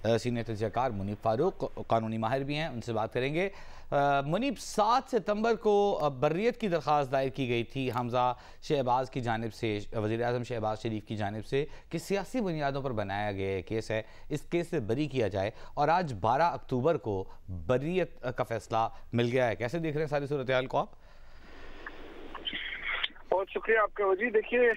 Senior तजज़ियाकार Munib Farooq कानूनी माहिर भी हैं, उनसे बात करेंगे। मुनीब, 7 सितंबर को बर्रियत की दरख्वास्त दायर की गई थी हमजा शहबाज की जानिब से, वज़ीर आज़म शहबाज शरीफ की जानिब से, कि सियासी बुनियादों पर बनाया गया केस है, इस केस से बरी किया जाए, और आज 12 अक्टूबर को बर्रियत का फैसला मिल गया है। कैसे देख रहे हैं सारी सूरत हाल को आप? बहुत शुक्रिया आपका वजी। देखिए,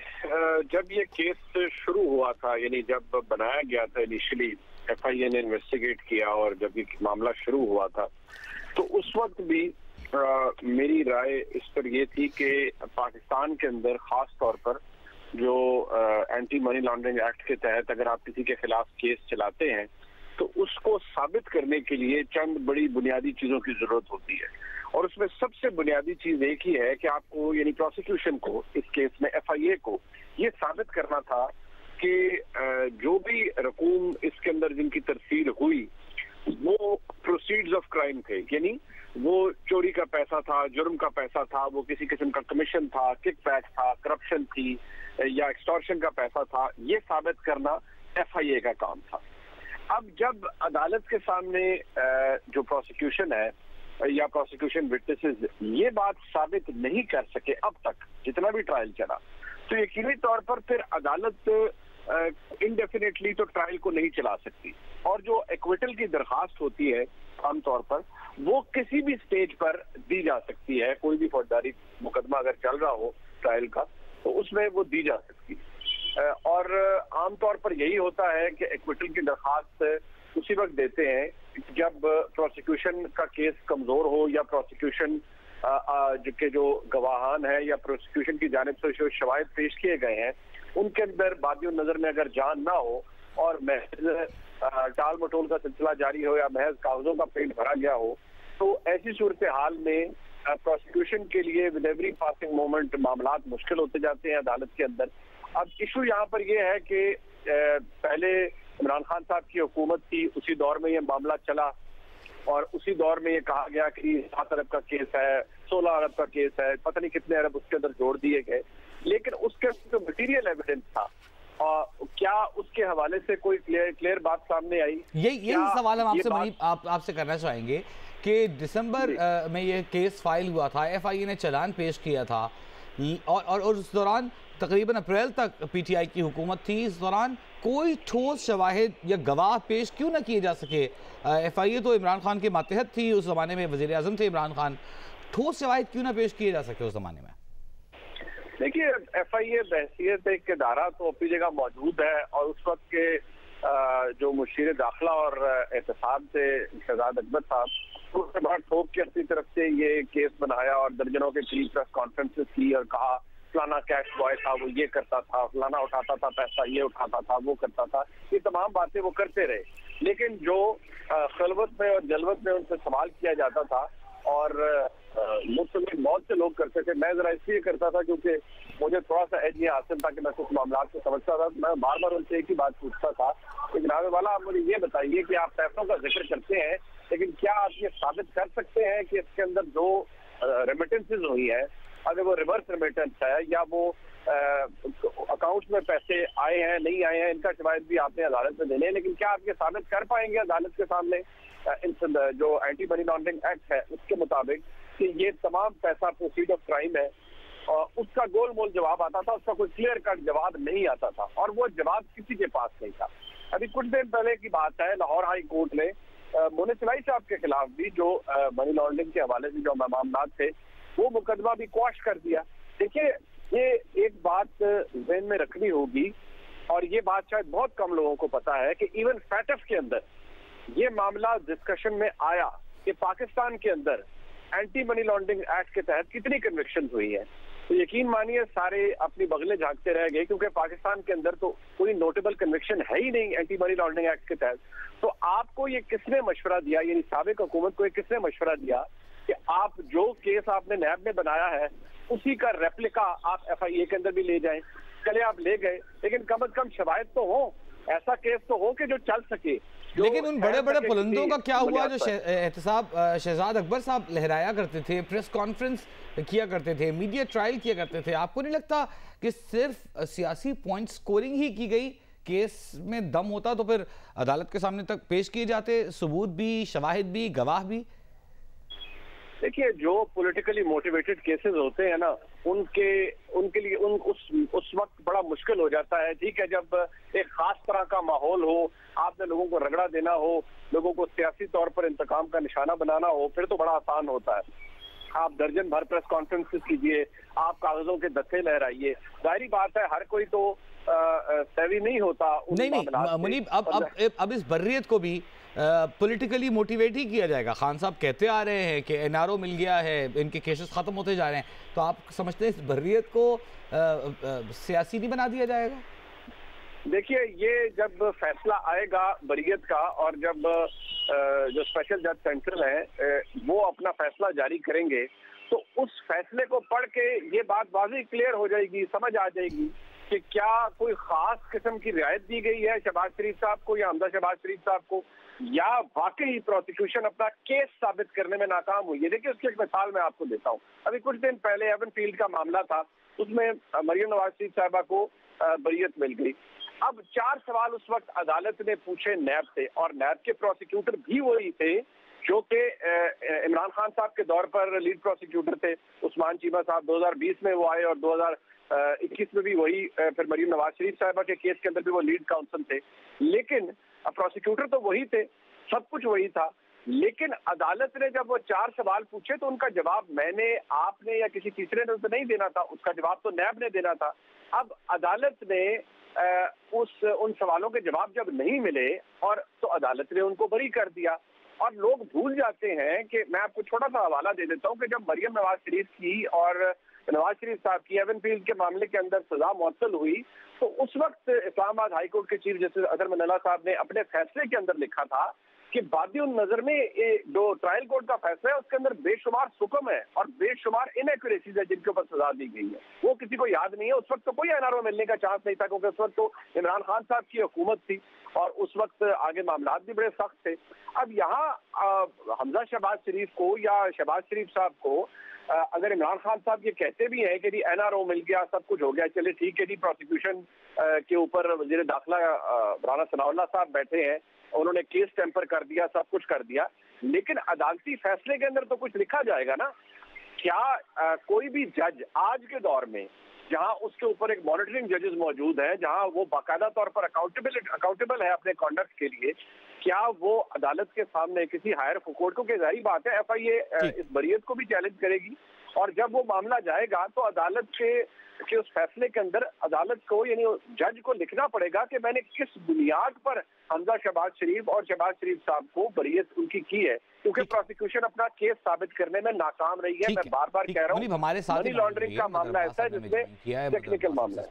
जब ये केस शुरू हुआ था, यानी जब बनाया गया था इनिशियली, FIA ने इन्वेस्टिगेट किया और जब ये मामला शुरू हुआ था, तो उस वक्त भी मेरी राय इस पर ये थी कि पाकिस्तान के अंदर खास तौर पर जो एंटी मनी लॉन्ड्रिंग एक्ट के तहत अगर आप किसी के खिलाफ केस चलाते हैं तो उसको साबित करने के लिए चंद बड़ी बुनियादी चीजों की जरूरत होती है, और उसमें सबसे बुनियादी चीज एक ही है कि आपको, यानी प्रोसिक्यूशन को, इस केस में FIA को ये साबित करना था कि जो भी रकूम इसके अंदर जिनकी तरसील हुई वो प्रोसीड्स ऑफ क्राइम थे, यानी वो चोरी का पैसा था, जुर्म का पैसा था, वो किसी किस्म का कमीशन था, किक बैक था, करप्शन थी या एक्सटॉर्शन का पैसा था, ये साबित करना FIA का काम था। अब जब अदालत के सामने जो प्रोसिक्यूशन है या प्रोसिक्यूशन विटनेसेस ये बात साबित नहीं कर सके अब तक, जितना भी ट्रायल चला, तो यकीनी तौर पर फिर अदालत इंडेफिनेटली तो ट्रायल को नहीं चला सकती, और जो एक्विटल की दरखास्त होती है आमतौर पर वो किसी भी स्टेज पर दी जा सकती है। कोई भी फौजदारी मुकदमा अगर चल रहा हो ट्रायल का तो उसमें वो दी जा सकती है, और आमतौर पर यही होता है कि एक्विटल की दरखास्त उसी वक्त देते हैं जब प्रोसिक्यूशन का केस कमजोर हो या प्रोसिक्यूशन के जो गवाहान है या प्रोसिक्यूशन की जानिब से जो शवाहिद पेश किए गए हैं उनके अंदर बादियों नजर में अगर जान ना हो और महज टाल मटोल का सिलसिला जारी हो या महज कागजों का पेट भरा गया हो, तो ऐसी सूरत हाल में प्रोसिक्यूशन के लिए विद एवरी पासिंग मोमेंट मामलात मुश्किल होते जाते हैं अदालत के अंदर। अब इशू यहाँ पर यह है कि पहले इमरान खान साहब की हुकूमत थी, उसी दौर में ये मामला चला और उसी दौर में ये कहा गया कि 7 अरब का केस है, 16 अरब का केस है, पता नहीं कितने अरब उसके अंदर जोड़ दिए गए, लेकिन उसके जो मटीरियल एविडेंस था क्या उसके हवाले से कोई क्लियर बात सामने आई? यही सवाल हम आपसे आपसे करना चाहेंगे कि दिसंबर में ये केस फाइल हुआ था, FIA ने चालान पेश किया था, और उस दौरान तकरीबन अप्रैल तक PTI की हुकूमत थी। इस दौरान कोई ठोस शवाहिद या गवाह पेश क्यों न किए जा सके? FIA तो इमरान खान के मातहत थी, उस ज़माने में वज़ीर आज़म थे इमरान खान, ठोस शवाहिद क्यों न पेश किए जा सके उस ज़माने में? देखिए, FIA बहसियत एक इदारा तो अपनी जगह मौजूद है, और उस वक्त के जो मुशीर दाखिला और एहतसाब थे शहजाद अकबर साहब, उसने बड़ा ठोक के अपनी तरफ से ये केस बनाया और दर्जनों के करीब प्रेस कॉन्फ्रेंसेस की और कहा फलाना कैश बॉय था, वो ये करता था, फलाना उठाता था पैसा, ये उठाता था, वो करता था, ये तमाम बातें वो करते रहे। लेकिन जो खलवत में और जलवत में उनसे सवाल किया जाता था और मुझसे बहुत से लोग करते थे, मैं जरा इसलिए करता था क्योंकि मुझे थोड़ा सा एज ये हासिल था कि मैं कुछ मामला को समझता था, मैं बार बार उनसे एक ही बात पूछता था कि जनाब वाला आप मुझे ये बताइए कि आप पैसों का जिक्र करते हैं, लेकिन क्या आप ये साबित कर सकते हैं कि इसके अंदर जो रेमिटेंसेज हुई है, अगर वो रिवर्स रेमिटेंस है या वो अकाउंट में पैसे आए हैं नहीं आए हैं, इनका शवाहिद भी आपने अदालत में देने हैं, लेकिन क्या आप ये साबित कर पाएंगे अदालत के सामने जो एंटी मनी लॉन्ड्रिंग एक्ट है उसके मुताबिक कि ये तमाम पैसा प्रोसीड ऑफ क्राइम है? उसका गोल मोल जवाब आता था, उसका कोई क्लियर कट जवाब नहीं आता था, और वो जवाब किसी के पास नहीं था। अभी कुछ दिन पहले की बात है, लाहौर हाई कोर्ट ने मोनिस इलाही साहब के खिलाफ भी जो मनी लॉन्ड्रिंग के हवाले से जो मामला थे वो मुकदमा भी क्वाश कर दिया। देखिए, ये एक बात ज़हन में रखनी होगी, और ये बात शायद बहुत कम लोगों को पता है कि इवन फैटफ के अंदर ये मामला डिस्कशन में आया कि पाकिस्तान के अंदर एंटी मनी लॉन्ड्रिंग एक्ट के तहत कितनी कन्विक्शन हुई है, तो यकीन मानिए सारे अपनी बगलें झांकते रह गए, क्योंकि पाकिस्तान के अंदर तो कोई नोटेबल कन्विक्शन है ही नहीं एंटी मनी लॉन्ड्रिंग एक्ट के तहत। तो आपको ये किसने मशवरा दिया, यानी साबिक हुकूमत को ये किसने मशवरा दिया कि आप जो केस आपने नैब में बनाया है उसी का रेप्लिका आप FIA के अंदर भी ले जाएं? चले आप ले गए, लेकिन कम अज कम शवाहिद तो हो, ऐसा केस तो हो कि जो चल सके। लेकिन उन बड़े बड़े बुलंदों का क्या हुआ जो एहतसाब शहजाद अकबर साहब लहराया करते थे, प्रेस कॉन्फ्रेंस किया करते थे, मीडिया ट्रायल किया करते थे? आपको नहीं लगता कि सिर्फ सियासी पॉइंट स्कोरिंग ही की गई کیس میں دم ہوتا تو پھر عدالت کے سامنے تک پیش کیے جاتے ثبوت بھی، شواہد بھی، گواہ بھی؟ دیکھیے جو پولیٹیکلی موٹیویٹڈ کیسز ہوتے ہیں نا ان کے لیے اس وقت بڑا مشکل ہو جاتا ہے. ٹھیک ہے، جب ایک خاص طرح کا ماحول ہو، آپ نے لوگوں کو رگڑا دینا ہو، لوگوں کو سیاسی طور پر انتقام کا نشانہ بنانا ہو، پھر تو بڑا آسان ہوتا ہے. آپ درجن بھر پریس کانفرنس کیجئے، آپ کاغذوں کے دھتے لہرائیے. ظاہری بات ہے ہر کوئی تو سیوی نہیں ہوتا. نہیں منیب، اب اس بریت کو بھی پولیٹیکلی موٹیویٹ ہی کیا جائے گا. خان صاحب کہتے آ رہے ہیں کہ این آر او مل گیا ہے، ان کے کیسز ختم ہوتے جا رہے ہیں، تو آپ سمجھتے ہیں اس بریت کو سیاسی نہیں بنا دیا جائے گا؟ دیکھیے یہ جب فیصلہ آئے گا بریت کا، اور جب جو اسپیشل جج سینٹرل ہیں وہ اپنا فیصلہ جاری کریں گے، تو اس فیصلے کو پڑھ کے یہ بات واضح کلیئر ہو جائے گی، سمجھ آ جائے گی کہ کیا کوئی خاص قسم کی رعایت دی گئی ہے شہباز شریف صاحب کو یا حمزہ شہباز شریف صاحب کو، یا واقعی پروسیکیوشن اپنا کیس ثابت کرنے میں ناکام ہوئی ہے. دیکھیے اس کی ایک مثال میں آپ کو دیتا ہوں. ابھی کچھ دن پہلے ایون فیلڈ کا معاملہ تھا، اس میں مریم نواز شریف صاحبہ کو بریت مل گئی. اب 4 سوال اس وقت عدالت نے پوچھے نیب سے، اور نیب کے پروسیکیوٹر بھی وہی تھے جو کہ عمران خان صاحب کے دور پر لیڈ پروسیکیوٹر تھے. عثمان چیمہ صاحب 2020 میں وہ آئے، اور 2021 میں بھی وہی، پھر مریم نواز شریف صاحبہ کے کیس کے اندر بھی وہ لیڈ کاؤنسل تھے. لیکن پروسیکیوٹر تو وہی تھے، سب کچھ وہی تھا. لیکن عدالت نے جب وہ 4 سوال پوچھے تو ان کا جواب میں نے، آپ نے یا کسی تیسرے نے تو نہیں دینا تھا، اس کا جواب تو نیب نے دینا تھا. اب عدالت نے ان سوالوں کے جواب جب نہیں ملے، اور تو عدالت نے ان کو بری کر دیا. اور لوگ بھول جاتے ہیں کہ میں آپ کو چھوٹا سا حوالہ دے دیتا ہوں کہ جب مریم نواز شریف کی اور نواز شریف صاحب کی ایون فیلڈ کے معاملے کے اندر سزا معطل ہوئی، تو اس وقت اسلام آباد ہائی کورٹ کے چیف جسٹس اظہر منالہ صاحب نے اپنے فیصلے کے اندر لکھا تھا کہ بادی النظر میں جو ٹرائل کورٹ کا فیصلہ ہے اس کے اندر بے شمار سکم ہے اور بے شمار انیکوریسیز ہے جن کے اوپر سزا دی گئی ہے. وہ کسی کو یاد نہیں ہے. اس وقت تو کوئی این آر او ملنے کا چانس نہیں تھا، کیونکہ اس وقت تو عمران خان صاحب کی حکومت تھی اور اس وقت آگے معاملات بھی بڑے سخت تھے. اب یہاں حمزہ شہباز شریف کو یا شہباز شریف صاحب کو اگر عمران خان صاحب یہ کہتے بھی ہیں کہ جی این آر او مل گیا، سب کچھ ہو گیا، چلے ٹھیک ہے جی، پروسیکیوشن کے اوپر وزیر داخلہ رانا ثناء اللہ صاحب بیٹھے ہیں، انہوں نے کیس ٹیمپر کر دیا، سب کچھ کر دیا، لیکن عدالتی فیصلے کے اندر تو کچھ لکھا جائے گا نا. کیا کوئی بھی جج آج کے دور میں، جہاں اس کے اوپر ایک مانیٹرنگ ججز موجود ہیں، جہاں وہ باقاعدہ طور پر اکاؤنٹیبل ہے اپنے کنڈکٹ کے لیے، کیا وہ عدالت کے سامنے کسی ہائر کورٹ کو، کہ ظاہری بات ہے ایف آئی اے اس بریت کو بھی چیلنج کرے گی، اور جب وہ معاملہ جائے گا تو عدالت کے اس فیصلے کے اندر عدالت کو، یعنی جج کو لکھنا پڑے گا کہ میں نے کس بنیاد پر حمزہ شہباز شریف اور شہباز شریف صاحب کو بریت ان کی ہے، کیونکہ پروسیکیوشن اپنا کیس ثابت کرنے میں ناکام رہی ہے. میں بار بار کہہ رہا ہوں، منی لانڈرنگ کا معاملہ ایسا ہے جس میں ٹیکنیکل معاملہ ہے.